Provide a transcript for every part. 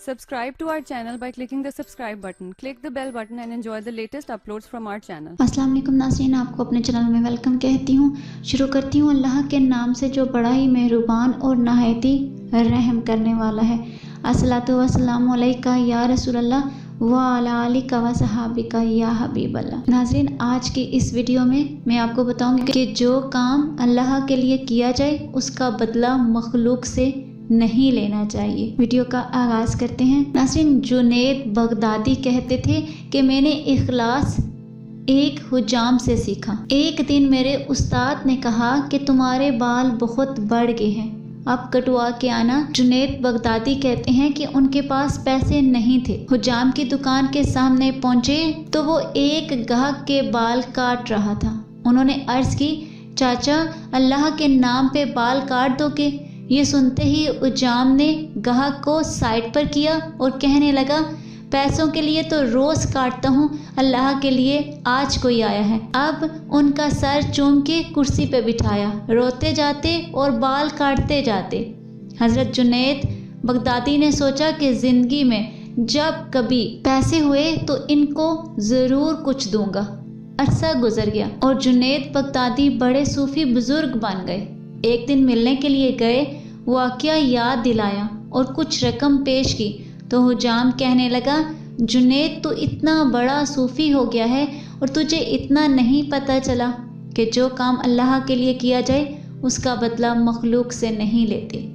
Subscribe to our channel by clicking the subscribe button. Click the bell button and enjoy the latest uploads from our channel. अस्सलाम वालेकुम नाज़रीन, आपको अपने channel में welcome कहती हूँ। शुरू करती हूँ अल्लाह के नाम से जो बड़ा ही मेहरबान और नहायत ही रहम करने वाला है। अस्सलातु वस्सलामु अलैका या रसूल अल्लाह व अला आलिका व सहाबिका या हबीब अल्लाह। नाज़रीन, आज की इस वीडियो में मैं आपको बताऊंगी कि जो काम अल्लाह के लिए किया जाए उसका बदला मखलूक से नहीं लेना चाहिए। वीडियो का आगाज़ करते हैं। नाज़रीन, जुनैद बगदादी कहते थे कि मैंने इखलास एक हुजाम से सीखा। एक दिन मेरे उस्ताद ने कहा कि तुम्हारे बाल बहुत बढ़ गए हैं, अब कटवा के आना। जुनैद बगदादी कहते हैं कि उनके पास पैसे नहीं थे। हुजाम की दुकान के सामने पहुंचे तो वो एक गाहक के बाल काट रहा था। उन्होंने अर्ज़ की, चाचा अल्लाह के नाम पे बाल काट दोगे? ये सुनते ही हुजाम ने गाहक को साइड पर किया और कहने लगा, पैसों के लिए तो रोज़ काटता हूँ, अल्लाह के लिए आज कोई आया है। अब उनका सर चूम के कुर्सी पे बिठाया, रोते जाते और बाल काटते जाते। हज़रत जुनैद बगदादी ने सोचा कि ज़िंदगी में जब कभी पैसे हुए तो इनको ज़रूर कुछ दूंगा। अरसा गुजर गया और जुनैद बगदादी बड़े सूफ़ी बुज़ुर्ग बन गए। एक दिन मिलने के लिए गए, वाक़या याद दिलाया और कुछ रकम पेश की तो हुजाम कहने लगा, जुनैद तो इतना बड़ा सूफ़ी हो गया है और तुझे इतना नहीं पता चला कि जो काम अल्लाह के लिए किया जाए उसका बदला मखलूक से नहीं लेते।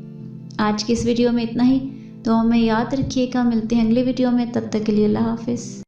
आज की इस वीडियो में इतना ही। तो हमें याद रखिएगा, मिलते हैं अगले वीडियो में। तब तक के लिए अल्लाह हाफ़िज़।